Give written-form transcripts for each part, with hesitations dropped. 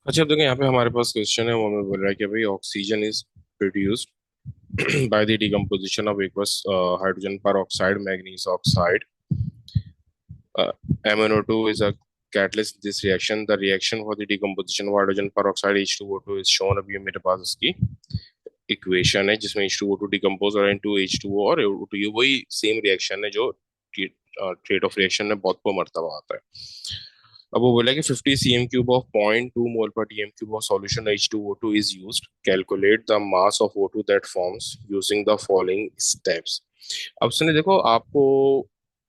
अच्छा, अब देखो यहाँ पे हमारे पास क्वेश्चन है, वो हमें बोल रहा है कि भाई oxygen is produced by the decomposition of aqueous hydrogen peroxide, manganese oxide. Uh, MnO2 is a catalyst in this reaction. The reaction for the decomposition of hydrogen peroxide H2O2 is shown. अभी मेरे पास इसकी equation है जिसमें H2O2 decompose हो रहा है into H2O और O2, ये वही सेम रिएक्शन है जो रेट ऑफ रिएक्शन में बहुत पर मरतबा आता है। अब वो बोला कि 50 cm क्यूब ऑफ 0.2 मोल पर TM cube of solution H2O2 is used. Calculate the mass of O2 that forms using the following steps. अब सुनिए, देखो आपको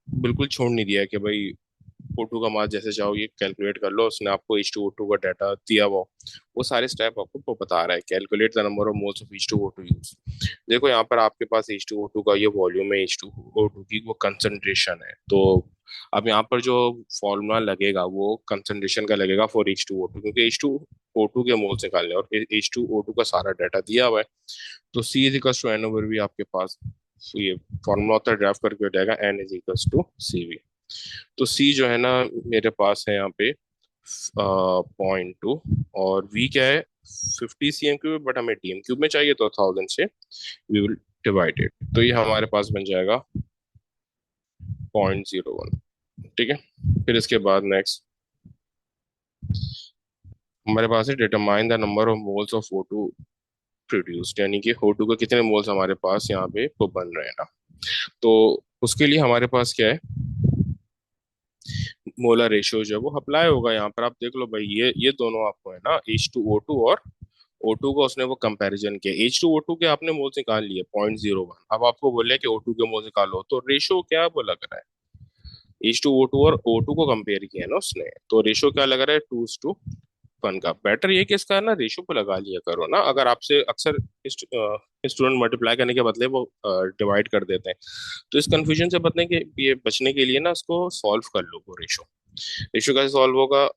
बिल्कुल छोड़ नहीं दिया है कि भाई O2 का मास जैसे चाहो ये कैलकुलेट कर लो। उसने आपको H2O2 का डाटा दिया हुआ, वो सारे स्टेप आपको वो बता रहा है। Calculate the number of moles of H2O2 use. देखो यहाँ पर आपके पास H2O2 का ये वॉल्यूम है, H2O2 की वो कंसंट्रेशन है। तो अब यहाँ पर जो फॉर्मूला लगेगा वो कंसंट्रेशन का लगेगा फॉर H2O2, क्योंकि H2O2 के मोल्स निकालने हैं और H2O2 का सारा डाटा दिया हुआ है। तो C is equal to N over भी आपके पास ये फॉर्मूला होता है, ड्राफ्ट करके हो जाएगा N is equal to CV। तो सी जो है ना मेरे पास है यहाँ पे 0.2, और वी क्या है 50 cm क्यूब, बट हमें DM क्यूब में चाहिए तो 1000 से वी विल डिवाइड इट। तो ये हमारे पास बन जाएगा 0.01। ठीक है, फिर इसके बाद नेक्स्ट हमारे पास है determine the number of moles of O2 produced, यानी कि O2 के कितने मोल्स हमारे पास यहाँ पे वो बन रहे हैं ना। तो उसके लिए हमारे पास क्या है, मोलर रेशियो जो है वो अप्लाई होगा। यहाँ पर आप देख लो भाई, ये दोनों आपको है ना H2O2 और O2 का उसने वो कंपैरिजन किया। H2O2 के आपने मोल्स निकाल लिए 0.01, अब आपको बोले कि O2 के मोल्स निकालो, तो रेशियो क्या वो लग रहा है। H2O2 और O2 को कंपेयर किया है ना उसने, तो रेशियो क्या लग रहा है 2:1 का। बेटर ये कि इसका ना रेशियो पे लगा लिया करो ना। अगर आपसे अक्सर स्टूडेंट मल्टीप्लाई करने के बदले वो डिवाइड कर देते हैं, तो इस कंफ्यूजन से बचने के लिए ना इसको सॉल्व कर लो वो रेशो। रेशो कैसे सॉल्व होगा,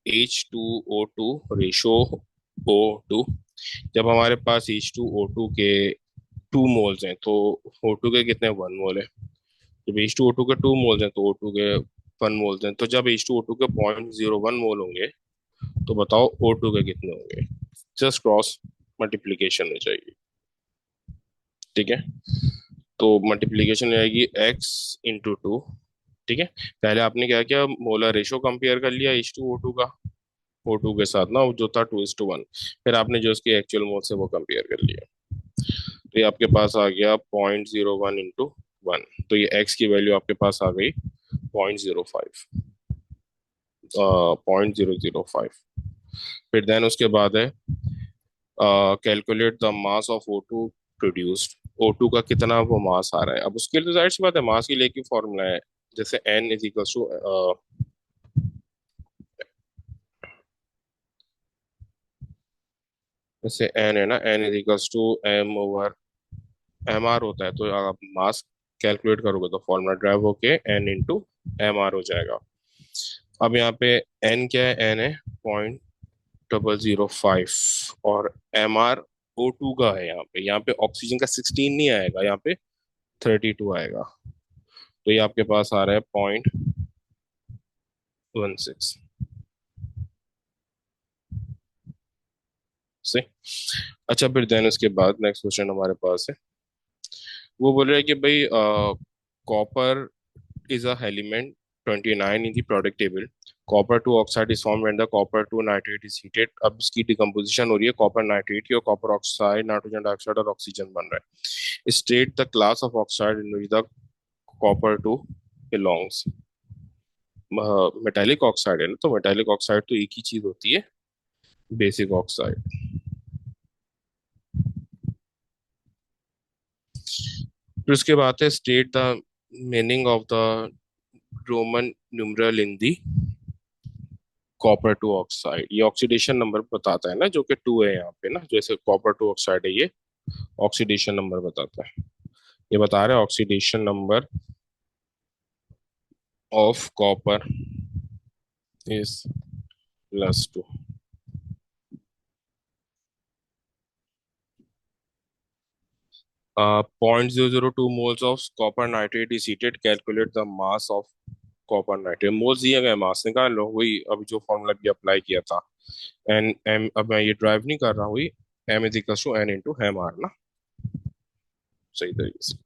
H2O2 रेशो O2। जब हमारे पास H2O2 के 2 मोल्स हैं तो O2 के कितने 1 मोल है। जब H2O2 के 2 मोल्स हैं तो O2 के 1 मोल्स हैं। तो जब H2O2 के 0.01 मोल होंगे तो बताओ O2 के कितने होंगे। जस्ट क्रॉस मल्टीप्लीकेशन हो जाएगी। ठीक है, तो मल्टीप्लीकेशन हो जाएगी x × 2। ठीक है, पहले आपने क्या किया, मोलर रेशो कंपेयर कर लिया H2O2 का O2 के साथ ना, जो था 2:1। फिर आपने जो उसके एक्चुअल मोल से वो कंपेयर कर लिया, तो ये आपके पास आ गया 0.01 × 1। तो ये x की वैल्यू आपके पास आ गई 0.05, 0.005। फिर देन उसके बाद है calculate the mass of O2 produced. O2 का कितना वो मास आ रहा है। अब उसके लिए तो जाहिर सी बात है मास की लेके फॉर्मूला है। जैसे N इज इक्वल टू, जैसे N है ना, N is equal to M/MR होता है। तो आप मास कैलकुलेट करोगे तो फॉर्मूला ड्राइव होके N × MR हो जाएगा। अब यहाँ पे N क्या है, N है 0.005, और MR O2 का है। यहाँ पे ऑक्सीजन का 16 नहीं आएगा, यहाँ पे 32 आएगा। तो ये आपके पास आ रहा है 0.16 से। अच्छा, फिर देन उसके बाद नेक्स्ट क्वेश्चन हमारे पास है, वो बोल रहा है कि भाई copper is a element 29 in the periodic table. Copper 2 oxide is formed when the copper 2 nitrate is heated. अब इसकी डिकम्पोजिशन हो रही है कॉपर नाइट्रेट की, और कॉपर ऑक्साइड, नाइट्रोजन डाइऑक्साइड और ऑक्सीजन बन रहा है। State the class of oxide in which the copper 2 belongs. Metallic oxide है ना, तो मेटालिक ऑक्साइड तो एक ही चीज होती है, बेसिक ऑक्साइड। फिर उसके बाद है state the meaning of the Roman numeral in the copper two oxide. ये ऑक्सीडेशन नंबर बताता है ना, जो कि 2 है यहाँ पे ना, जैसे कॉपर टू ऑक्साइड है ये ऑक्सीडेशन नंबर बताता है। ये बता रहे हैं oxidation number of copper is +2। 0.002 moles of copper nitrate is heated, calculate the mass of copper nitrate moles दिया गया, मास निकाल लो, वही अभी जो फॉर्मूला भी अप्लाई किया था। एन एम, अब मैं ये ड्राइव नहीं कर रहा हूँ, ये M is equal to N into M R ना, सही तरीके से।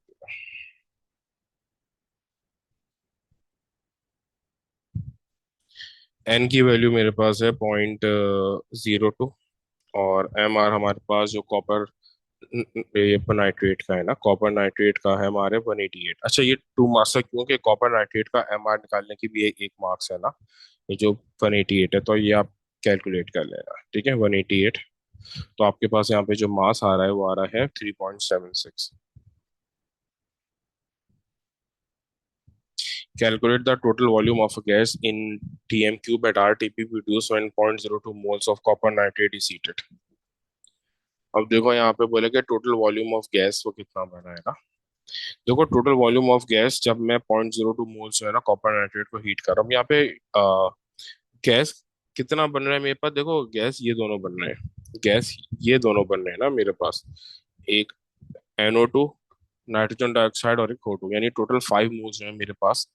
एन की वैल्यू मेरे पास है 0.02, और एम आर हमारे पास जो कॉपर, ये नाइट्रेट का है ना, कॉपर नाइट्रेट का है हमारे 188। अच्छा, ये 2 मार्क्स है क्योंकि कॉपर नाइट्रेट का एम आर निकालने की भी एक मार्क्स है ना, ये जो 188 है, तो ये आप कैलकुलेट कर लेना, ठीक है, 188। तो आपके पास यहाँ पे जो मास आ रहा है वो आ रहा है 3.76। Calculate the total volume of a gas in Tm cube at RTP produced when 0.02 moles of copper nitrate is heated। अब देखो यहाँ पे बोले कि टोटल वॉल्यूम ऑफ गैस वो कितना बना है ना। देखो टोटल वॉल्यूम ऑफ गैस, जब मैं 0.02 मोल्स जो है ना कॉपर नाइट्रेट को हीट कर रहा हूँ यहाँ पे, गैस कितना बन रहा है मेरे पास, देखो गैस ये दोनों बन रहे हैं, गैस ये दोनों बन रहे हैं ना मेरे पास, एक NO2 नाइट्रोजन डाइऑक्साइड और एक O2, यानी टोटल 5 मोल्स जो है मेरे पास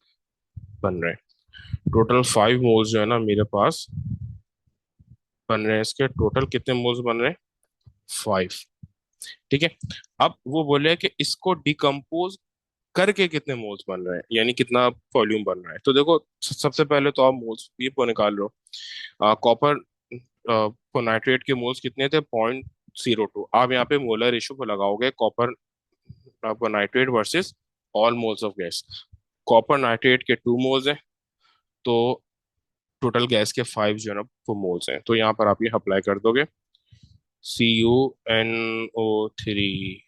बन रहे हैं। टोटल 5 मोल्स जो है ना मेरे पास बन रहे हैं, इसके टोटल कितने मोल्स बन रहे हैं, 5। ठीक है। अब वो बोले कि इसको डिकम्पोज करके कितने मोल्स बन रहे हैं, यानी कितना वॉल्यूम बन रहा है। तो देखो सबसे पहले तो आप मोल्स ये को निकाल लो। कॉपर नाइट्रेट के मोल्स कितने थे, 0.02। आप यहाँ पे मोलर रेशो को लगाओगे, copper nitrate versus all moles of gas. Copper nitrate के 2 मोल्स हैं, तो टोटल गैस के 5 जो है ना वो मोल्स हैं। तो यहाँ पर आप ये अप्लाई कर दोगे, CuNO3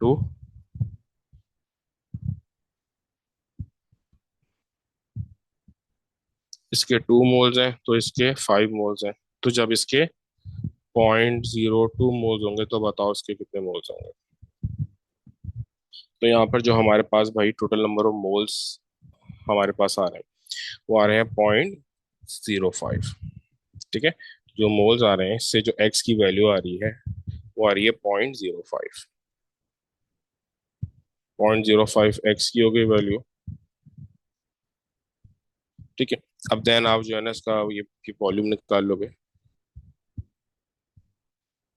2, इसके 2 मोल्स हैं तो इसके 5 मोल्स हैं। तो जब इसके 0.02 मोल्स होंगे तो बताओ इसके कितने मोल्स होंगे। तो यहाँ पर जो हमारे पास भाई टोटल नंबर ऑफ मोल्स हमारे पास आ रहे हैं वो आ रहे हैं 0.05। ठीक है। जो मोल्स आ रहे हैं इससे जो एक्स की वैल्यू आ रही है वो आ रही है 0.05। 0.05 एक्स की हो गई वैल्यू। ठीक है। अब देन आप जो है ना इसका ये वॉल्यूम निकाल लोगे।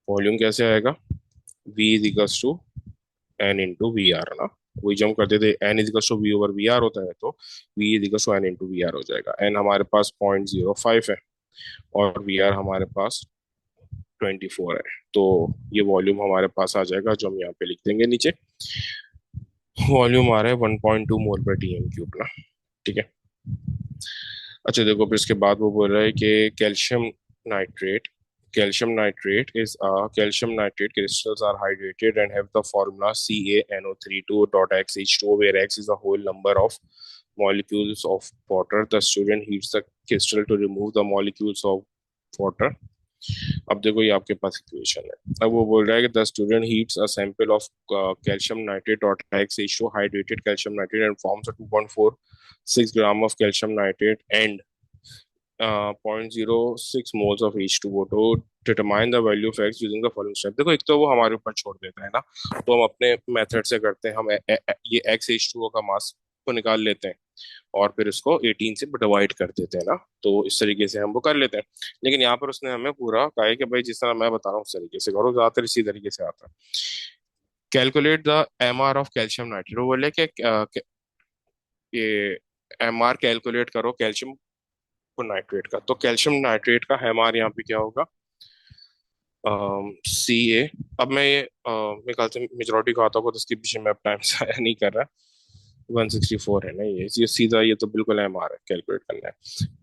वॉल्यूम कैसे आएगा, V is equals to N into V R ना, वही जम करते थे, N is equals to V over V R होता है, तो V is equals to N into V R हो जाएगा। एन हमारे पास 0.05 है और वी आर हमारे पास 24 है। तो ये वॉल्यूम हमारे पास आ जाएगा जो हम यहाँ पे लिख देंगे नीचे। वॉल्यूम आ रहा है 1.2 मोल पर टी एम क्यूब ना। ठीक है। अच्छा देखो फिर इसके बाद वो बोल रहा है कि nitrate calcium nitrate is calcium nitrate crystals are hydrated and have the formula CaNO32.X H2O, where X is the whole number of molecules of water. The student heats the crystal to remove the molecules of water। अब देखो ये आपके पास equation है। अब वो बोल रहा है कि the student heats a sample of calcium nitrate dot x H two hydrated calcium nitrate and forms a 2.46 gram of calcium nitrate and 0.06 moles of H2O to determine the value of X using the following step। देखो एक तो वो हमारे ऊपर छोड़ देता है ना, तो हम अपने मेथड से करते हैं। हम ये XH2O का मास को निकाल लेते हैं और फिर उसको 18 से डिवाइड कर देते हैं ना, तो इस तरीके से हम वो कर लेते हैं। लेकिन यहाँ पर उसने हमें पूरा कहा है कि भाई जिस तरह मैं बता रहा हूँ उस तरीके से करो, ज्यादातर इसी तरीके से आता है। Calculate the MR of calcium nitrate. वो बोले कि ये MR कैलकुलेट करो कैल्शियम नाइट्रेट का। तो कैल्शियम नाइट्रेट का MR यहाँ पे क्या होगा, CA। अब मैं ये मेरे ख्याल से मेजोरिटी का आता होगा, तो इसके पीछे मैं अब टाइम जाया नहीं कर रहा। 164 है ना, ये सीधा, ये तो बिल्कुल MR है, कैलकुलेट करना है।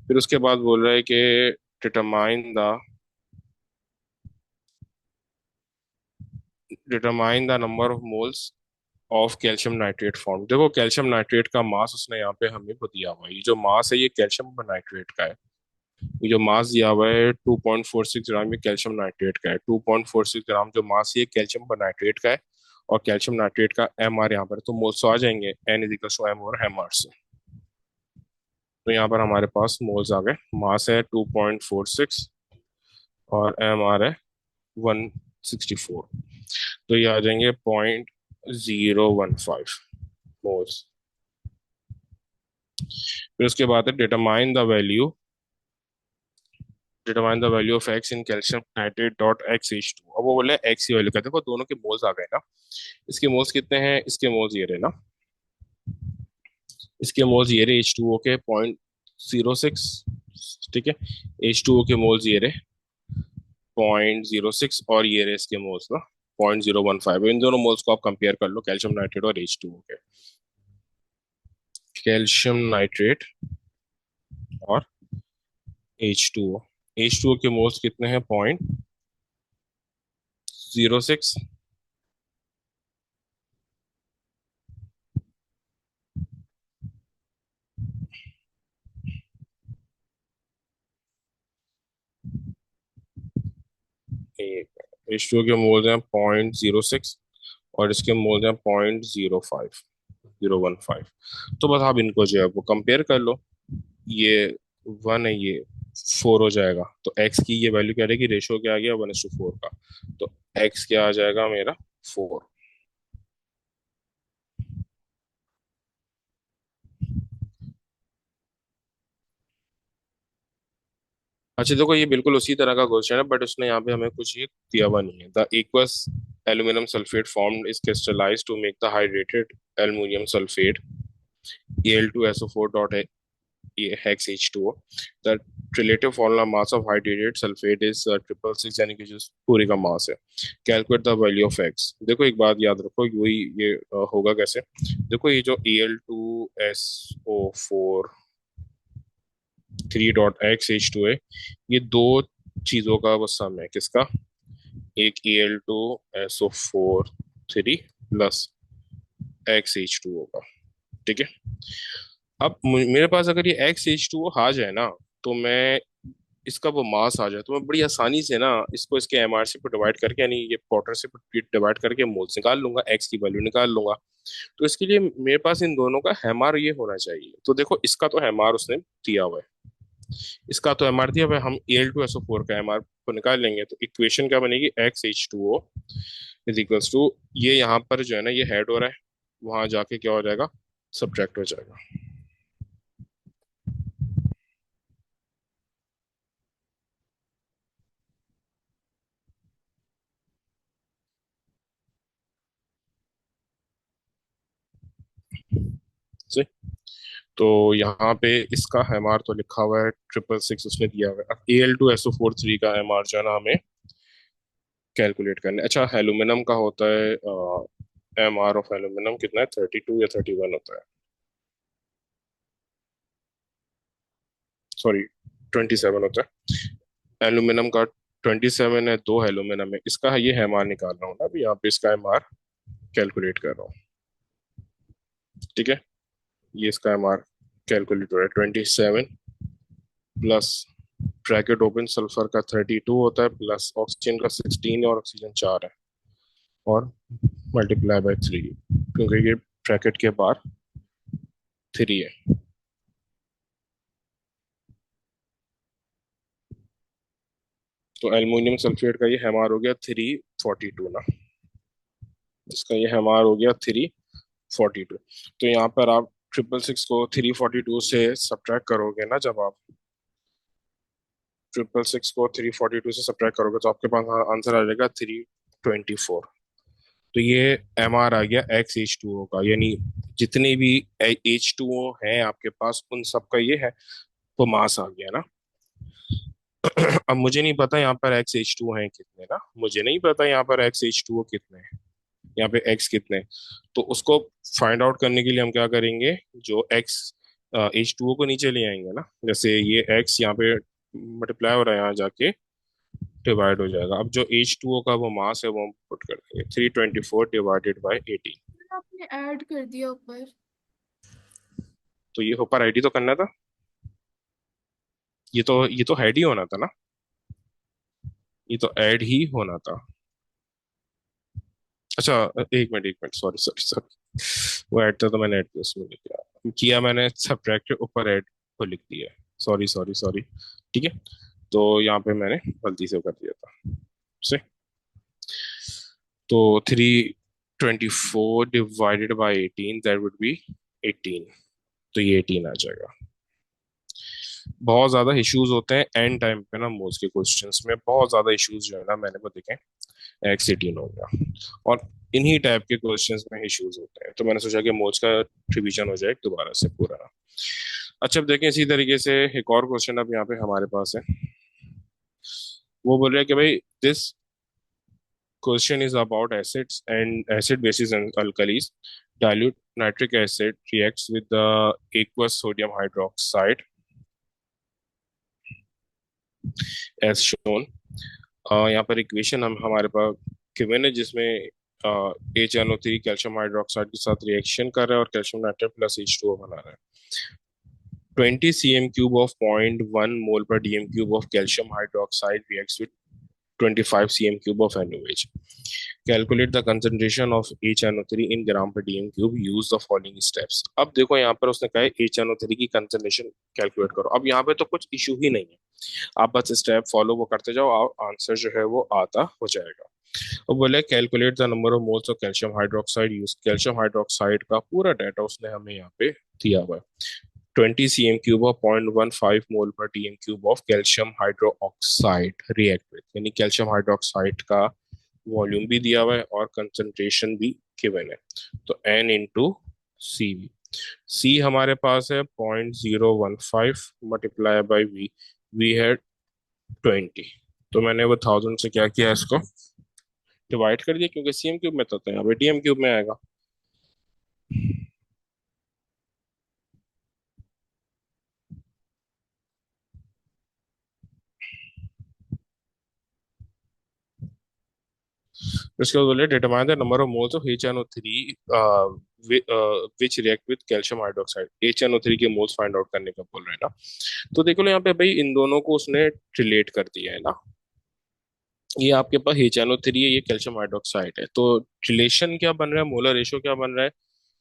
फिर उसके बाद बोल रहा है कि determine the number of moles of calcium nitrate form. देखो कैल्शियम नाइट्रेट का मास उसने यहाँ पे हमें को दिया हुआ है, ये जो मास है ये कैल्शियम नाइट्रेट का है। ये जो मास दिया हुआ है 2.46 ग्राम, ये कैल्शियम नाइट्रेट का है। 2.46 ग्राम जो मास ये कैल्शियम नाइट्रेट का है, और कैल्शियम नाइट्रेट का MR यहाँ पर तो मोल्स आ जाएंगे, N is equal to M और MR से। तो यहाँ पर हमारे पास मोल्स आ गए। मास है 2.46 और MR है 164, तो ये आ जाएंगे 0.015 मोल्स। फिर उसके बाद है determine the value of x in calcium nitrate dot x H two. अब वो बोले एक्स की वैल्यू का। देखो दोनों के मोल्स आ गए ना। इसके मोल्स कितने हैं, इसके मोल्स ये रहे ना, इसके मोल्स ये रहे एच टू ओ के 0.06। ठीक है, एच टू ओ के मोल्स ये रहे 0.06 और ये रहे इसके मोल्स ना 0.015। इन दोनों मोल्स को आप कंपेयर कर लो, कैल्शियम नाइट्रेट और एच टू ओ के। कैल्शियम नाइट्रेट और H two O, H two O के मोल्स कितने हैं 0.06। एच टू ओ के मोल्स हैं 0.06 और इसके मोल्स हैं 0.05। तो बस आप इनको जो है वो कंपेयर कर लो। ये 1 है, ये 4 हो जाएगा। तो x की ये वैल्यू क्या रहेगी, रेशो क्या आ गया 1:4 का। तो x क्या आ जाएगा मेरा 4। अच्छा देखो ये बिल्कुल उसी तरह का क्वेश्चन है, बट उसने यहाँ पे हमें कुछ ये दिया हुआ नहीं है। The aqueous aluminium sulphate formed is crystallised to make the hydrated aluminium sulphate Al2SO4 dot hex H2O. The relative formula mass of hydrated sulfate is 666, यानी कि जो पूरे का मास है। Calculate the value of x. देखो एक बात याद रखो, वही ये होगा कैसे। देखो ये जो Al2SO4 3.xH2 है, ये दो चीजों का वो सम है। किसका, एक Al2SO4 3 प्लस XH2O का। ठीक है, अब मेरे पास अगर ये XH2O आ जाए ना, तो मैं इसका वो मास आ जाए तो मैं बड़ी आसानी से ना इसको इसके एमआरसी पर डिवाइड करके, यानी ये पॉटर से डिवाइड करके मोल्स निकाल लूंगा, एक्स की वैल्यू निकाल लूंगा। तो इसके लिए मेरे पास इन दोनों का हेमार ये होना चाहिए। तो देखो इसका तो हेमार उसने दिया हुआ है, इसका तो एमआर दिया हुआ है। हम Al2SO4 का एमआर को निकाल लेंगे तो इक्वेशन क्या बनेगी, XH2O इज इक्वल्स टू, ये यहाँ पर जो है ना ये हेड हो रहा है, वहां जाके क्या हो जाएगा, सब्ट्रैक्ट हो जाएगा। See? तो यहाँ पे इसका एमआर तो लिखा हुआ है 666 उसने दिया हुआ है। अब Al2SO4 3 का एमआर जो है ना हमें कैलकुलेट करना है। अच्छा एल्यूमिनियम का होता है, एमआर ऑफ एल्यूमिनियम कितना है, 32 या 31 होता है, सॉरी 27 होता है एल्यूमिनियम का। 27 है, दो एल्यूमिनियम है, इसका ये एमआर निकाल रहा हूँ ना अभी यहाँ पे, इसका एमआर कैलकुलेट कर रहा हूँ। ठीक है, ये इसका एमआर कैलकुलेट हो रहा है 27 प्लस ब्रैकेट ओपन सल्फर का 32 होता है, प्लस ऑक्सीजन का 16 और ऑक्सीजन 4 है, और मल्टीप्लाई बाय 3, क्योंकि ये ब्रैकेट के बाहर 3 है। तो एल्युमिनियम सल्फेट का ये हमार हो गया 342 ना, इसका ये हमार हो गया 342। तो यहाँ पर आप 666 को 342 से सब्ट्रैक्ट करोगे ना, जब आप 666 को 342 से सब्ट्रैक्ट करोगे तो आपके पास आंसर आ जाएगा 324। तो ये एम आर आ गया XH2O का, यानी जितने भी H2O हैं आपके पास उन सब का ये है, वो मास आ गया ना। अब मुझे नहीं पता यहाँ पर XH2O हैं कितने ना, मुझे नहीं पता यहाँ पर XH2O कितने हैं, यहाँ पे X कितने हैं। तो उसको फाइंड आउट करने के लिए हम क्या करेंगे, जो X H2O को नीचे ले आएंगे ना, जैसे ये X यहाँ पे मल्टीप्लाई हो रहा है, यहाँ जाके डिवाइड हो जाएगा। अब जो H2O का वो मास है वो हम पुट कर देंगे 324 डिवाइडेड बाई 18। आपने ऐड कर दिया ऊपर। तो ये ऊपर आईडी तो करना था, ये तो हेड ही होना था ना, ये तो ऐड ही होना था। अच्छा एक मिनट सॉरी सॉरी सॉरी, वो ऐड था तो मैंने ऐड प्लस में लिख दिया, मैंने सब्ट्रैक्ट के ऊपर ऐड को लिख दिया है, सॉरी सॉरी सॉरी। ठीक है, तो यहाँ पे मैंने गलती से कर दिया था से। तो 324 divided by 18 that would be 18। तो ये 18 आ जाएगा। बहुत ज्यादा इश्यूज होते हैं एंड टाइम पे ना, मोल्स के क्वेश्चंस में बहुत ज्यादा इश्यूज जो है ना मैंने वो देखे हैं। एक्स18 हो गया, और इन्हीं टाइप के क्वेश्चंस में इश्यूज होते हैं, तो मैंने सोचा कि मोल्स का रिवीजन हो जाए दोबारा से पूरा। अच्छा, अब देखें इसी तरीके से एक और क्वेश्चन अब यहाँ पे हमारे पास है। वो बोल रहे हैं कि भाई this question is about acids and acid bases and alkalis. Dilute nitric acid reacts with the aqueous sodium hydroxide as shown. यहाँ पर इक्वेशन हम हमारे पास गिवन है, जिसमें HNO3 कैल्शियम हाइड्रोक्साइड के साथ रिएक्शन कर रहा है और कैल्शियम नाइट्रेट प्लस H2O बना रहा है। 20 cm³ of 0.1 mole per dm³ of calcium hydroxide reacts with 25 cm³ of NaOH. Calculate the concentration of HNO3 in gram per dm³. Use the following steps. अब देखो यहाँ पर उसने कहा है HNO3 की कंसंट्रेशन कैलकुलेट करो। अब यहाँ पे तो कुछ इशू ही नहीं है, आप बस स्टेप फॉलो वो करते जाओ, आंसर जो है वो आता हो जाएगा। अब बोले calculate the number of moles of calcium hydroxide use. Calcium hydroxide का पूरा डाटा उसने हमें यहाँ पे दिया हुआ है। 20 cm³ of 0.15 mole per dm³ of calcium hydroxide react with, यानी कैल्शियम हाइड्रोक्साइड का वॉल्यूम भी दिया हुआ है और कंसंट्रेशन भी गिवन है। तो N इंटू सी वी। सी हमारे पास है 0.015 मल्टीप्लाई बाई वी। वी है 20, तो मैंने वो 1000 से क्या किया, इसको डिवाइड कर दिया, क्योंकि cm³ में तो यहाँ पे dm³ में आएगा। उसके बाद बोले determine the number of moles of HNO3 which react with calcium hydroxide. HNO3 के मोल्स फाइंड आउट करने का बोल रहे हैं ना। तो देखो यहाँ पे भाई इन दोनों को उसने रिलेट कर दिया है ना। ये आपके पास HNO3 है, ये कैल्शियम हाइड्रोक्साइड है, तो रिलेशन क्या बन रहा है, मोलर रेशियो क्या बन रहा है।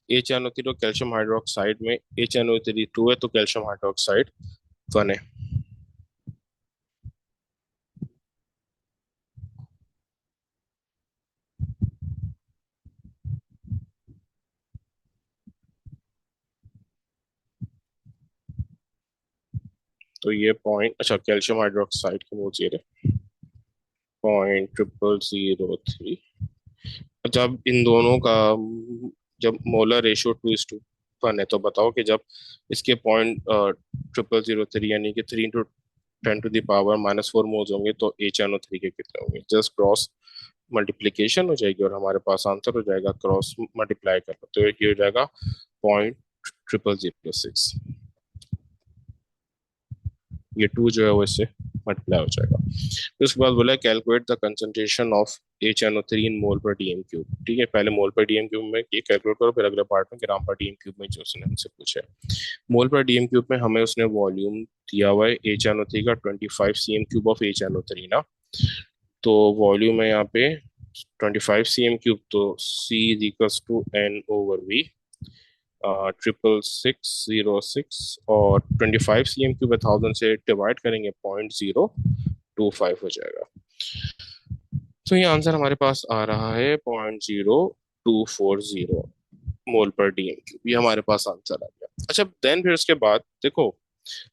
HNO3 और कैल्शियम हाइड्रोक्साइड में HNO3 2 है तो कैल्शियम हाइड्रोक्साइड 1 है। तो ये पॉइंट, अच्छा कैल्शियम हाइड्रोक्साइड के मोल्स ये रहे 0.0003। जब इन दोनों का जब मोलर रेशियो 2:1 है, तो बताओ कि जब इसके 0.0003 यानी कि 3 × 10⁻⁻⁴ मोल्स होंगे तो HNO3 के कितने होंगे। जस्ट क्रॉस मल्टीप्लीकेशन हो जाएगी और हमारे पास आंसर हो जाएगा, क्रॉस मल्टीप्लाई कर लो तो ये हो जाएगा 0.0006। ये 2 जो है वो इससे मल्टीप्लाई हो जाएगा। फिर उसके बाद बोला calculate the concentration of HNO3 इन मोल पर dm³। ठीक है, पहले मोल पर dm³ में ये कैलकुलेट करो, फिर अगले पार्ट में ग्राम पर dm³ में जो उसने हमसे पूछा है। मोल पर dm³ में हमें उसने वॉल्यूम दिया हुआ है HNO3 का 25 cm³ ऑफ HNO3 ना। तो वॉल्यूम है यहाँ पे 25 cm³, तो C is equals to N/V 66606, और 25 cm³ 1000 से डिवाइड करेंगे 0.025 हो जाएगा। तो ये आंसर हमारे पास आ रहा है 0.0240 मोल पर dm³। ये हमारे पास आंसर आ गया। अच्छा देन फिर उसके बाद देखो,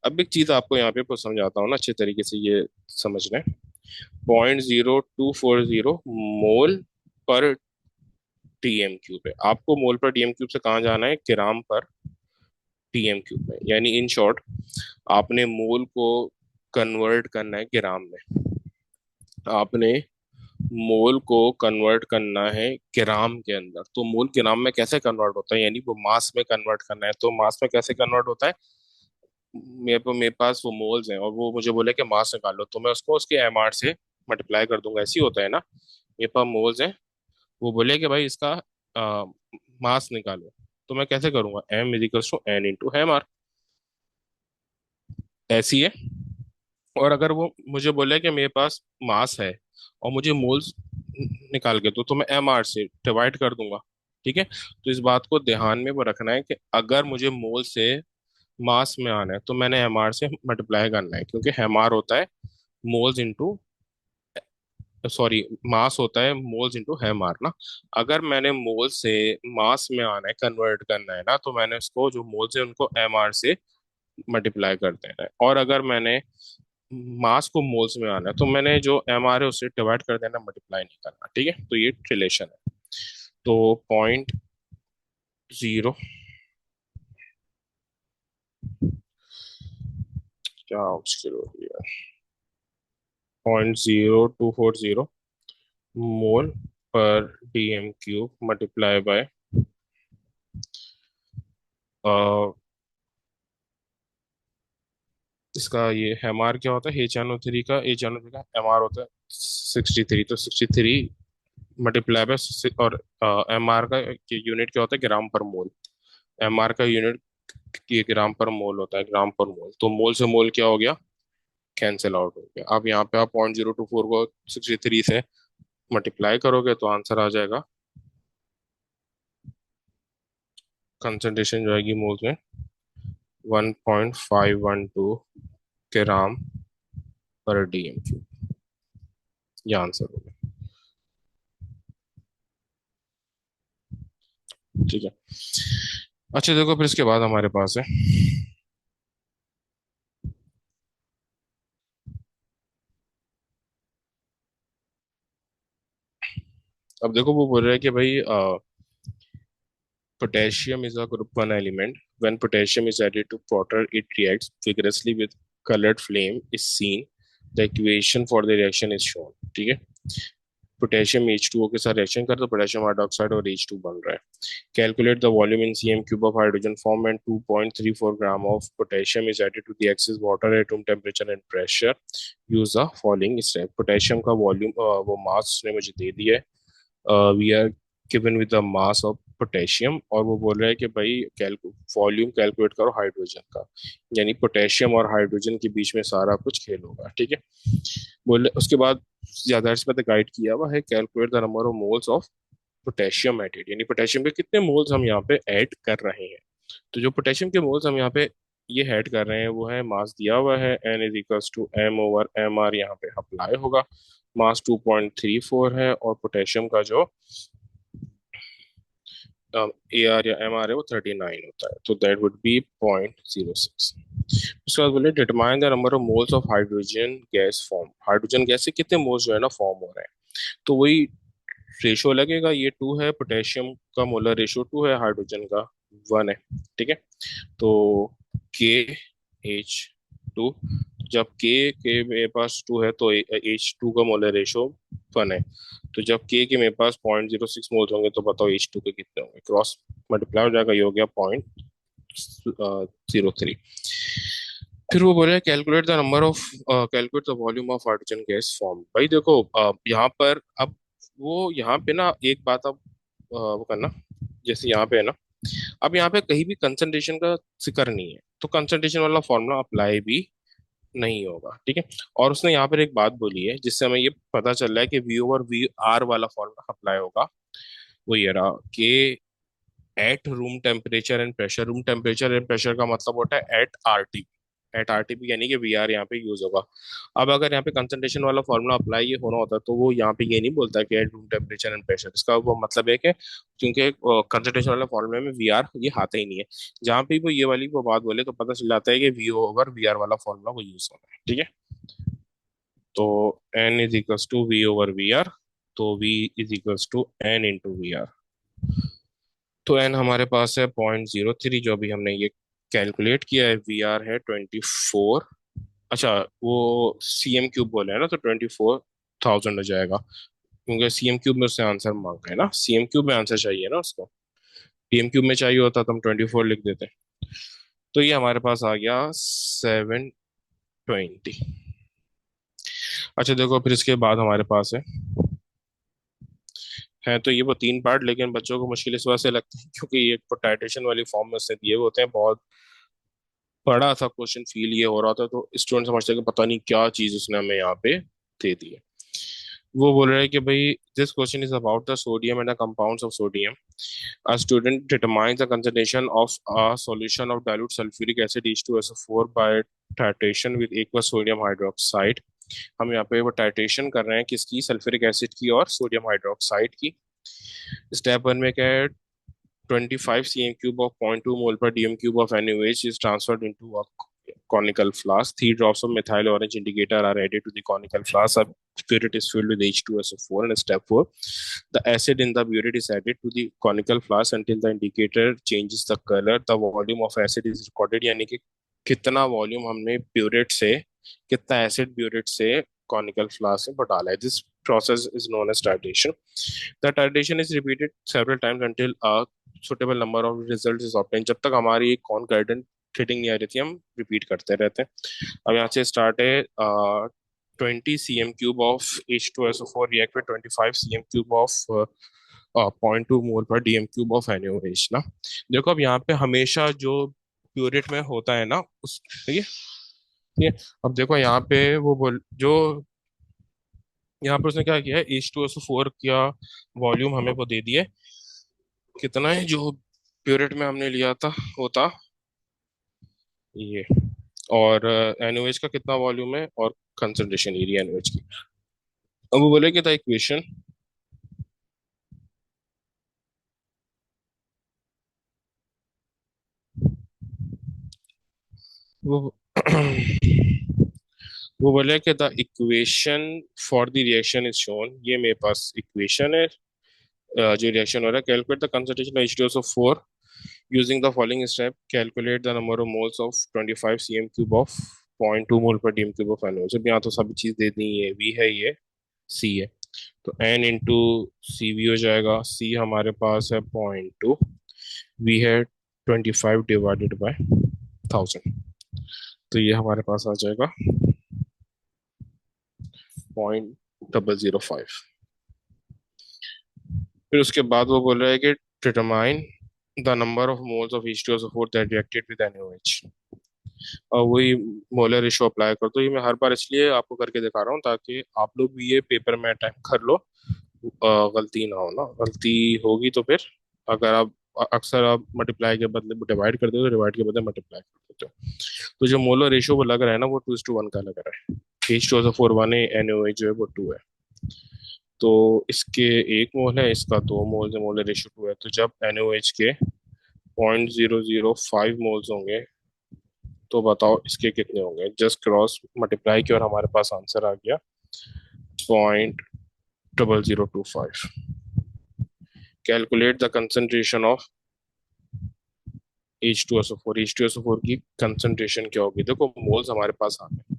अब एक चीज आपको यहाँ पे समझाता हूँ ना अच्छे तरीके से ये समझ लें। 0.0240 मोल पर dm³ है। आपको मोल पर dm³ से कहाँ जाना है, ग्राम पर dm³ में, यानी इन शॉर्ट आपने मोल को कन्वर्ट करना है ग्राम में। आपने मोल को कन्वर्ट करना है ग्राम के अंदर। तो मोल ग्राम में कैसे कन्वर्ट होता है, यानी वो मास में कन्वर्ट करना है, तो मास में कैसे कन्वर्ट होता है। मेरे पास वो मोल्स हैं और वो मुझे बोले कि मास निकालो, तो मैं उसको उसके MR से मल्टीप्लाई कर दूंगा, ऐसे ही होता है ना। मेरे पास मोल्स हैं, वो बोले कि भाई इसका मास निकालो, तो मैं कैसे करूंगा, M = N × MR, ऐसी है। और अगर वो मुझे बोले कि मेरे पास मास है और मुझे मोल्स निकाल के दो, तो मैं MR से डिवाइड कर दूंगा। ठीक है, तो इस बात को ध्यान में वो रखना है कि अगर मुझे मोल से मास में आना है तो मैंने MR से मल्टीप्लाई करना है, क्योंकि MR होता है मोल्स इंटू, सॉरी मास होता है मोल्स इंटू MR ना। अगर मैंने मोल से मास में आना है, कन्वर्ट करना है ना, तो मैंने उसको जो मोल्स है उनको MR से मल्टीप्लाई कर देना है। और अगर मैंने मास को मोल्स में आना है तो मैंने जो एम आर है उससे डिवाइड कर देना, मल्टीप्लाई नहीं करना। ठीक है, तो ये रिलेशन है। तो क्या मुश्किल हो रही है, 0.0240 mole per D M cube multiply by इसका ये एम आर क्या होता है, HNO3 का, HNO3 का एम आर होता है 63। तो 63 मल्टीप्लाई बाय, और एम आर का यूनिट क्या होता है, ग्राम पर मोल। एम आर का यूनिट ये ग्राम पर मोल होता है, ग्राम पर मोल। तो मोल से मोल क्या हो गया, कैंसिल आउट हो गया। अब यहाँ पे आप 0.024 को 63 से मल्टीप्लाई करोगे तो आंसर आ जाएगा, कंसंट्रेशन जो आएगी मोल्स में 1.512 ग्राम पर डीएम क्यूब। ये आंसर हो गया। ठीक है। अच्छा देखो, फिर इसके बाद हमारे पास है, अब देखो वो बोल रहा है कि भाई potassium is a group 1 element. When potassium is added to water, it reacts vigorously with colored flame is seen. The equation for the reaction is shown. ठीक है, पोटेशियम H2O के साथ रिएक्शन कर तो पोटेशियम हाइड्रोक्साइड और H2 बन रहा है। Calculate the volume in cm cube of hydrogen form and 2.34 gram of potassium is added to the excess water at room temperature and pressure. Use the following step. Potassium का volume, वो mass उसने मुझे दे दिया है। We are given with the mass of potassium, और वो बोल रहा है कि भाई वॉल्यूम कैलकुलेट करो हाइड्रोजन का, यानी पोटेशियम और हाइड्रोजन के बीच में सारा कुछ खेल होगा। ठीक है, बोले उसके बाद ज्यादा इसमें गाइड किया हुआ है, calculate the number of moles of potassium added, यानी पोटेशियम के कितने मोल्स हम यहाँ पे ऐड कर रहे हैं। तो जो पोटेशियम के मोल्स हम यहाँ पे ये ऐड कर रहे हैं वो है, मास दिया हुआ है N = M/MR, यहाँ पे अप्लाई होगा। मास 2.34 है और पोटेशियम का जो AR या MR है वो 39 होता है, तो दैट वुड बी 0.06। उसके बाद बोले determine the number of moles of hydrogen gas form. Hydrogen gas से कितने मोल्स जो है ना फॉर्म हो रहे हैं, तो वही रेशो लगेगा। ये 2 है, पोटेशियम का मोलर रेशो 2 है, हाइड्रोजन का 1 है। ठीक है, तो KH2, जब के मेरे पास 2 है तो H2 का मोलर रेशो 1 है। तो जब के मेरे पास 0.06 मोल्स होंगे तो बताओ H2 के कितने होंगे, क्रॉस मल्टीप्लाई हो जाएगा, ये हो गया 0.03। फिर वो बोले calculate the number of, calculate the volume of hydrogen gas form. भाई देखो यहाँ पर अब वो यहाँ पे ना एक बात अब वो करना, जैसे यहाँ पे है ना, अब यहाँ पे कहीं भी कंसंट्रेशन का जिक्र नहीं है, तो कंसंट्रेशन वाला फॉर्मूला अप्लाई भी नहीं होगा। ठीक है, और उसने यहाँ पर एक बात बोली है जिससे हमें ये पता चल रहा है कि V/VR वाला फॉर्मूला अप्लाई होगा। वो ये रहा कि eight room temperature and pressure. Room temperature and pressure का मतलब होता है एट आरटीपी, यानी कि वीआर यहाँ पे यूज होगा। अब अगर यहाँ पे कंसंट्रेशन वाला फॉर्मूला अप्लाई ये होना होता तो वो यहाँ पे ये नहीं बोलता कि eight room temperature and pressure. इसका वो मतलब है कि क्योंकि कंसंट्रेशन वाले फॉर्मूले में वीआर ये आता ही नहीं है, जहाँ पे वो ये वाली वो बात बोले तो पता चल जाता है कि V/VR वाला फॉर्मूला वो यूज होना है। ठीक है, तो N = V/VR, तो V = N × VR। तो एन हमारे पास है 0.03, जो अभी हमने ये कैलकुलेट किया है। VR है 24। अच्छा, वो CM³ बोले है ना, तो 24,000 हो जाएगा, क्योंकि CM³ में उससे आंसर मांगा है ना, CM³ में आंसर चाहिए ना उसको, PM³ में चाहिए होता तो हम 24 लिख देते। तो ये हमारे पास आ गया 720। अच्छा देखो, फिर इसके बाद हमारे पास है तो ये वो 3 पार्ट, लेकिन बच्चों को मुश्किल इस वजह से लगती है क्योंकि ये टाइटेशन वाली फॉर्म में उसने दिए हुए होते हैं, बहुत बड़ा सा क्वेश्चन फील ये हो रहा था, तो स्टूडेंट समझते हैं कि पता नहीं क्या चीज उसने हमें यहाँ पे दे दी है। वो बोल रहे हैं कि भाई this question is about the sodium and the compounds of sodium. A student determines the concentration of a solution of dilute sulfuric acid H2SO4 by titration with aqueous sodium hydroxide। हम यहाँ पे वो टाइट्रेशन कर रहे हैं किसकी, sulphuric acid की और सोडियम हाइड्रोक्साइड की। स्टेप 1 में क्या है, 25 cm cube of 0.2 mole per dm cube of NaOH is transferred into a conical flask. 3 drops of methyl orange indicator are added to the conical flask. A burette is filled with H2SO4, and step 4, the acid in the burette is added to the conical flask until the indicator changes the color. The volume of acid is recorded, यानी कि कितना volume हमने burette से, कितना acid burette से conical flask में डाला है. This process is known as titration. The titration is repeated several times until a suitable number of results is obtained. जब तक हमारी एक concordant फिटिंग नहीं आ रही थी, हम रिपीट करते रहते हैं. अब यहाँ से स्टार्ट है. 20 cm cube of H2SO4 react with 25 cm cube of 0.2 मोल पर डीएम क्यूब ऑफ NaOH ना. देखो अब यहाँ पे हमेशा जो प्यूरेट में होता है ना उस, ठीक है, ठीक है. अब देखो यहाँ पे वो बोल जो यहाँ पर उसने क्या किया है, H2SO4 का वॉल्यूम हमें वो दे दिए, कितना है जो प्यूरेट में हमने लिया था होता ये, और NaOH का कितना वॉल्यूम है और कंसंट्रेशन एरिया NaOH की. अब वो बोले कि द इक्वेशन, वो वो बोले कि the equation for the reaction is shown. ये मेरे पास इक्वेशन है जो रिएक्शन हो रहा है. Calculate the concentration of H2SO4 using the following step. Calculate the number of moles of 25 cm cube of 0.2 मोल पर dm cube of NaOH. जब यहाँ तो सभी चीज दे दी है, V है, ये C है, तो N इंटू सी वी हो जाएगा. C हमारे पास है 0.2, V है 25 डिवाइडेड बाय 1000, तो ये हमारे पास आ जाएगा 0.005. फिर उसके बाद वो बोल रहा है कि determine the number of moles of H2SO4 that reacted with NaOH. और वही मोलर रेशो अप्लाई कर दो. ये मैं हर बार इसलिए आपको करके दिखा रहा हूँ ताकि आप लोग भी ये पेपर में अटेम्प्ट कर लो, गलती ना हो ना. गलती होगी तो फिर, अगर आप अक्सर आप मल्टीप्लाई के बदले डिवाइड कर दो तो डिवाइड के बदले मल्टीप्लाई कर देते हो, तो जो मोलर रेशो वो लग रहा है ना वो 2:1 का लग रहा है. H2SO4 1 है, NaOH जो है वो 2 है, तो इसके 1 मोल है, इसका 2 मोल है, मोलर रेशो 2 है. तो जब NaOH के 0.005 मोल्स होंगे तो बताओ इसके कितने होंगे. जस्ट क्रॉस मल्टीप्लाई किया और हमारे पास आंसर आ गया 0.0025. Calculate the concentration of H2SO4. H2SO4 की कंसंट्रेशन क्या होगी. देखो मोल्स हमारे पास आ गए,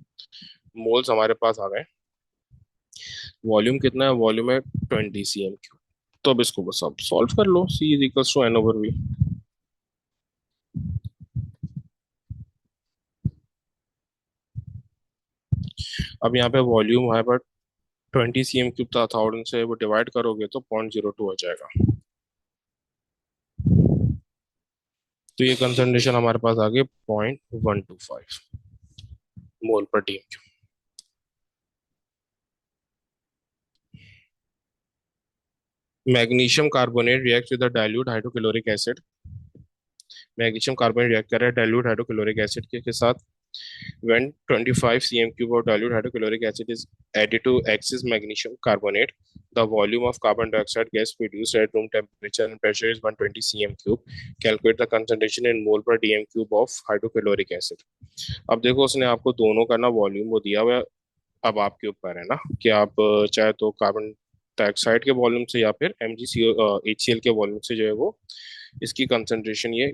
मोल्स हमारे पास आ गए. वॉल्यूम कितना है, वॉल्यूम है 20 cm cube. तो अब इसको बस आप सॉल्व कर लो. C is equal to N/V. अब यहाँ पे वॉल्यूम है बट 20 cm cube था, 1000 से वो डिवाइड करोगे तो 0.02 हो जाएगा. तो ये कंसंट्रेशन हमारे पास आ गई 0.125 मोल पर DM cube. Magnesium carbonate react with dilute hydrochloric acid. Magnesium carbonate react कर रहा है डाइल्यूट हाइड्रोक्लोरिक एसिड के साथ. when 25 cm cube of dilute hydrochloric acid is added to excess magnesium carbonate, the volume of carbon dioxide gas produced at room temperature and pressure is 120 cm cube. Calculate the concentration in mole per dm cube of hydrochloric acid. अब देखो उसने आपको दोनों का ना volume वो दिया हुआ है. अब आपके ऊपर है ना कि आप चाहे तो कार्बन डाइऑक्साइड के वॉल्यूम से या फिर MgCO HCl के वॉल्यूम से जो है वो इसकी कंसंट्रेशन ये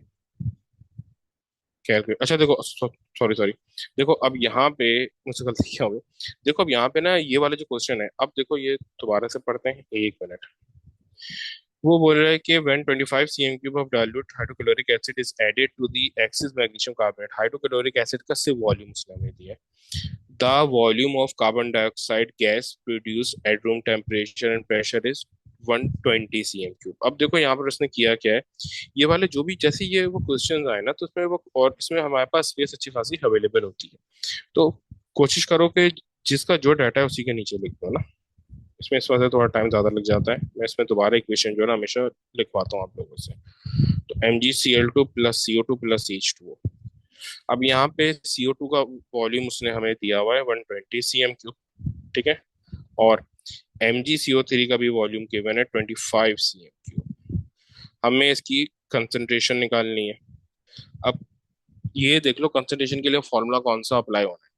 कैलकुलेट. अच्छा देखो, सॉरी सॉरी, देखो अब यहाँ पे मुझसे गलती क्या हो गई. देखो अब यहाँ पे ना ये वाला जो क्वेश्चन है, अब देखो ये दोबारा से पढ़ते हैं, 1 मिनट. वो बोल रहा है कि when 25 cm cube of dilute hydrochloric acid is added to the excess magnesium carbonate, hydrochloric acid का सिर्फ वॉल्यूम उसने हमें दिया है. The volume of carbon dioxide gas produced at room temperature and pressure is 120 cm cube. अब देखो यहाँ पर उसने किया क्या है, ये वाले जो भी जैसे ये वो क्वेश्चंस आए ना तो उसमें वो, और इसमें हमारे पास स्पेस अच्छी खासी अवेलेबल होती है, तो कोशिश करो कि जिसका जो डाटा है उसी के नीचे लिख दो ना. इसमें इस वजह से थोड़ा टाइम ज्यादा लग जाता है. मैं इसमें दोबारा इक्वेशन जो है ना हमेशा लिखवाता हूँ आप लोगों से. तो MgCl2 plus CO2 plus H2O. अब यहाँ पे CO2 का वॉल्यूम उसने हमें दिया हुआ है 120 cm क्यूब, ठीक है, और MgCO3 का भी वॉल्यूम गिवन है 25 cm क्यूब. हमें इसकी कंसंट्रेशन निकालनी है। अब ये देख लो कंसंट्रेशन के लिए फॉर्मूला कौन सा अप्लाई होना है।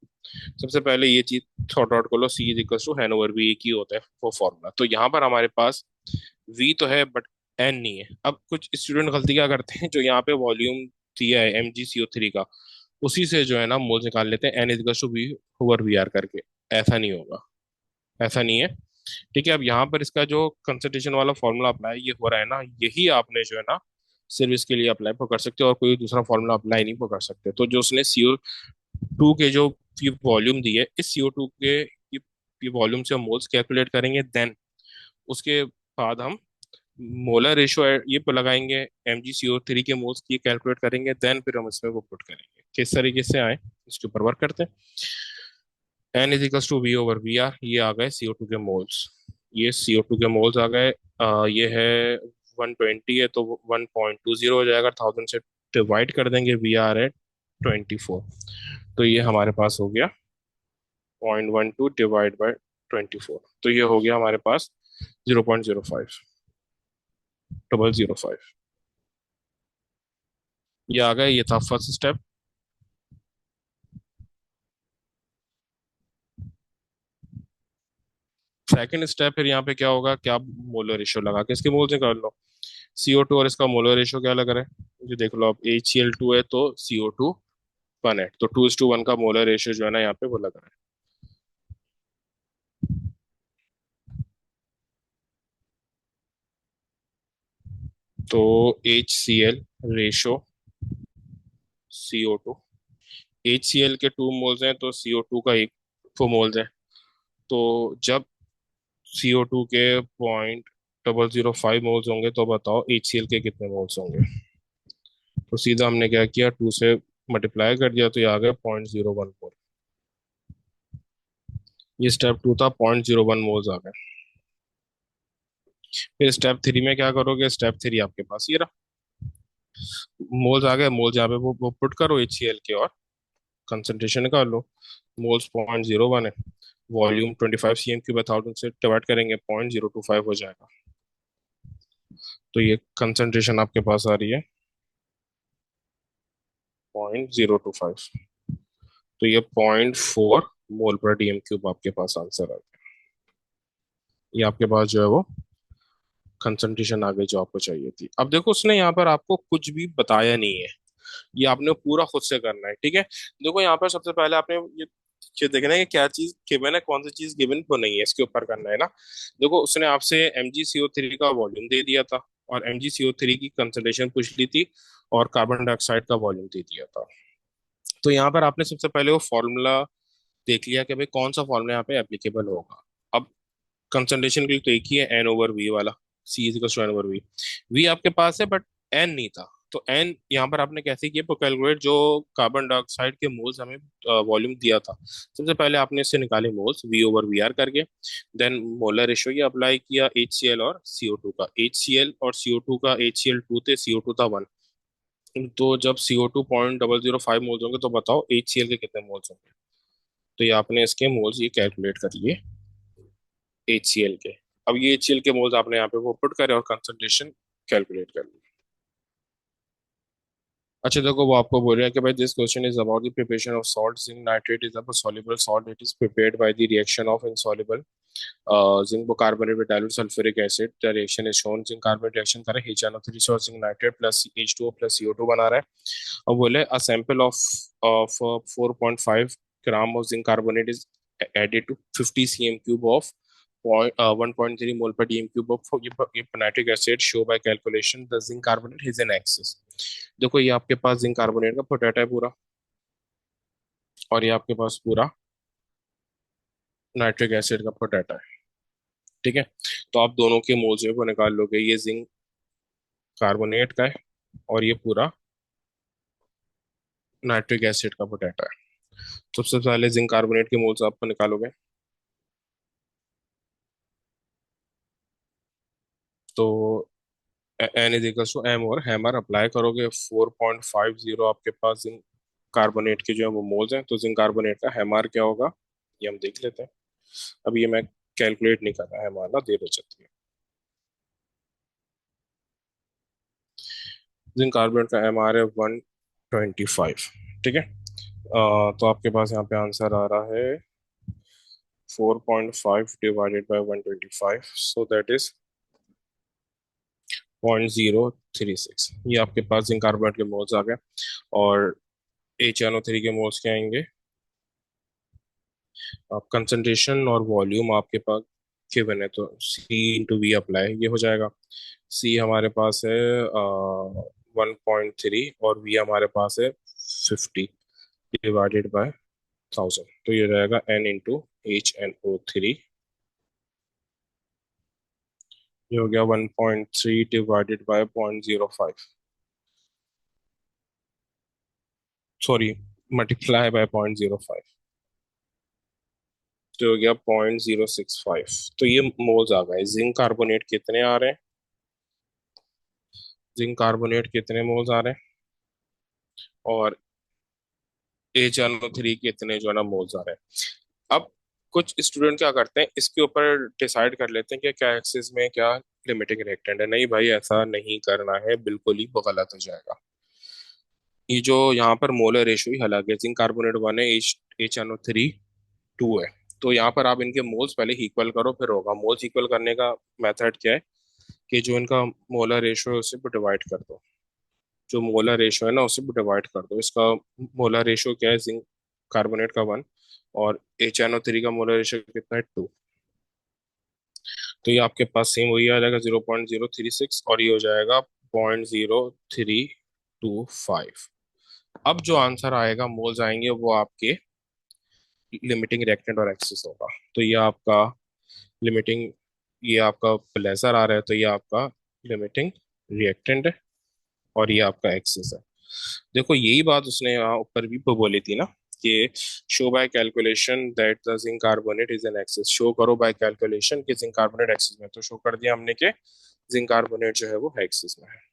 सबसे पहले ये चीज सॉर्ट आउट कर लो, c is equal to N over v, एक ही होता है वो फॉर्मूला। तो यहाँ पर हमारे पास वी तो है बट एन नहीं है। अब कुछ स्टूडेंट गलती क्या करते हैं, जो यहाँ पे वॉल्यूम दिया है MgCO3 का, उसी से जो है ना मोल्स निकाल लेते हैं, N is equal to V over V R करके। ऐसा नहीं होगा, ऐसा नहीं है। ठीक है, अब यहाँ पर इसका जो कंसंट्रेशन वाला फॉर्मूला अप्लाई ये हो रहा है ना, यही आपने जो है ना सिर्फ इसके लिए अप्लाई कर सकते हो, और कोई दूसरा फॉर्मूला अप्लाई नहीं कर सकते। तो जो उसने CO2 के जो ये वॉल्यूम दी है, इस CO2 के ये वॉल्यूम से हम मोल्स कैलकुलेट करेंगे, देन उसके बाद हम मोलर रेशियो ये पर लगाएंगे, MgCO3 के मोल्स की कैलकुलेट करेंगे, देन फिर हम इसमें वो पुट करेंगे। किस तरीके से आए इसके ऊपर वर्क करते हैं। N is equal to V over V R, ये आ गए CO2 के मोल्स। ये CO2 के मोल्स आ गए। ये है 120 है तो 1.20 हो जाएगा, 1000 से डिवाइड कर देंगे, वी आर है 24। तो ये हमारे पास हो गया 0.12 डिवाइड बाय 24। तो ये हो गया हमारे पास 0.05, 0.005। ये आ गया, ये था फर्स्ट स्टेप। सेकंड स्टेप फिर यहाँ पे क्या होगा, क्या मोलर रेशियो लगा के इसके मोल्स निकाल लो। CO2 और इसका मोलर रेशियो क्या लग रहा है, ये देख लो। अब HCl2 है तो CO2 1 है, तो 2:1 का मोलर रेशियो जो है ना यहाँ पे वो लग रहा है। तो HCl रेशो CO2, HCl के 2 मोल्स हैं तो CO2 का 1 मोल्स है। तो जब CO2 के 0.005 मोल्स होंगे तो बताओ HCl के कितने मोल्स होंगे। तो सीधा हमने क्या किया, 2 से मल्टीप्लाई कर दिया, तो ये आ गया 0.01 मोल। ये स्टेप 2 था, 0.01 मोल्स आ गए। फिर स्टेप 3 में क्या करोगे, स्टेप 3 आपके पास ये रहा, मोल्स आ गए। मोल्स यहाँ पे वो पुट करो HCl के, और कंसंट्रेशन निकाल लो। मोल्स 0.01 है, वॉल्यूम 25 cm³ 1000 से डिवाइड करेंगे, 0.025 हो जाएगा। तो ये कंसंट्रेशन आपके पास आ रही है 0.025। तो ये 0.4 मोल/dm³ आपके पास आंसर आ गया। ये आपके पास जो है वो कंसंट्रेशन आ गई जो आपको चाहिए थी। अब देखो उसने यहाँ पर आपको कुछ भी बताया नहीं है, ये आपने पूरा खुद से करना है। ठीक है, देखो यहाँ पर सबसे पहले आपने ये देखना है कि क्या चीज गिवन है, कौन सी चीज गिवन तो नहीं है, इसके ऊपर करना है ना। देखो उसने आपसे MgCO3 का वॉल्यूम दे दिया था, और MgCO3 की कंसंट्रेशन पूछ ली थी, और कार्बन डाइऑक्साइड का वॉल्यूम दे दिया था। तो यहाँ पर आपने सबसे पहले वो फॉर्मूला देख लिया कि भाई कौन सा फॉर्मूला यहाँ पे एप्लीकेबल होगा। अब कंसंट्रेशन के लिए तो एक ही है, N/V वाला, C = N/V। वी आपके पास है बट एन नहीं था, तो एन यहाँ पर आपने कैसे किया कैलकुलेट, जो कार्बन डाइऑक्साइड के मोल्स हमें वॉल्यूम दिया था, सबसे पहले आपने इससे निकाले मोल्स V/VR करके, देन मोलर रेशियो ये अप्लाई किया HCl और CO2 का। HCl और CO2 का, HCl2 थे, CO2 था 1। तो जब CO2 0.005 मोल्स होंगे तो बताओ HCl के कितने मोल्स होंगे। तो ये आपने इसके मोल्स ये कैलकुलेट कर लिए HCl के। अब ये HCl के मोल्स आपने यहाँ पे वो पुट करे और कंसंट्रेशन कैलकुलेट कर ली। अच्छा देखो, वो आपको बोल रहे हैं कि भाई this question is about the preparation of salt zinc nitrate is a soluble salt that is prepared by the reaction of insoluble zinc carbonate with dilute sulfuric acid. The reaction is shown, zinc carbonate reaction कर रहा है, HNO3 और zinc nitrate plus H2O plus CO2 बना रहा है। अब बोले a sample of 4.5 gram of zinc carbonate is added to 50 cm³ of 1.3 mole per dm³ of nitric acid. Show by calculation the zinc carbonate is in excess। देखो ये आपके पास zinc carbonate का पोटैटा है पूरा, और ये आपके पास पूरा नाइट्रिक एसिड का पोटैटा है। ठीक है, तो आप दोनों के मोल्स को निकाल लोगे, ये जिंक कार्बोनेट का है और ये पूरा नाइट्रिक एसिड का पोटैटा है। सबसे पहले जिंक कार्बोनेट के मोल्स आप निकालोगे, तो N is equal to M, और हैमर अप्लाई करोगे 4.50 आपके पास जिंक कार्बोनेट के जो है वो मोल्स हैं। तो जिंक कार्बोनेट का हैमर क्या होगा ये हम देख लेते हैं। अब ये मैं कैलकुलेट नहीं कर रहा है, हमारा देर हो जाती है। जिंक कार्बोनेट का एमआर है 125। ठीक है। तो आपके पास यहाँ पे आंसर आ रहा है 4.5 divided by 125, so that is 0.036। ये आपके पास जिंक कार्बोनेट के मोल्स आ गए। और HNO3 के मोल्स क्या आएंगे? आप कंसंट्रेशन और वॉल्यूम आपके पास गिवन है, तो C/V अप्लाई, ये हो जाएगा। C हमारे पास है 1.3 और V हमारे पास है 50 डिवाइडेड बाय 1000, तो ये रहेगा N/HNO3। ये हो गया 1.3 divided by 0.05, sorry, multiply by 0.05, तो हो गया 0.065। तो ये मोल्स आ गए। जिंक कार्बोनेट कितने आ रहे हैं? जिंक कार्बोनेट कितने मोल्स आ रहे हैं? और HNO3 कितने जो है ना मोल्स आ रहे हैं? अब कुछ स्टूडेंट क्या करते हैं, इसके ऊपर डिसाइड कर लेते हैं कि क्या एक्सिस में क्या लिमिटिंग रिएक्टेंट है। नहीं भाई, ऐसा नहीं करना है, बिल्कुल ही वो गलत हो जाएगा। ये जो यहाँ पर मोलर रेशियो ही अलग है, जिंक कार्बोनेट 1 है, HNO3 2 है। तो यहाँ पर आप इनके मोल्स पहले इक्वल करो, फिर होगा। मोल्स इक्वल करने का मेथड क्या है कि जो इनका मोलर रेशियो है उसे डिवाइड कर दो। जो मोलर रेशियो है ना उसे डिवाइड कर दो। इसका मोलर रेशियो क्या है? जिंक कार्बोनेट का 1 और HNO3 का मोलर रेशियो कितना है? 2। तो ये आपके पास सेम वही आ जाएगा 0.036, और ये हो जाएगा 0.0325। अब जो आंसर आएगा, मोल्स आएंगे, वो आपके लिमिटिंग रिएक्टेंट और एक्सिस होगा। तो ये आपका लिमिटिंग, ये आपका प्लेजर आ रहा है, तो ये आपका लिमिटिंग रिएक्टेंट है, और ये आपका एक्सिस है। देखो, यही बात उसने यहाँ ऊपर भी तो बोली थी ना कि show by calculation that the zinc carbonate is in excess. Show करो बाय कैलकुलेशन कि जिंक कार्बोनेट एक्सिस में, तो शो कर दिया हमने कि जिंक कार्बोनेट जो है वो एक्सिस में है।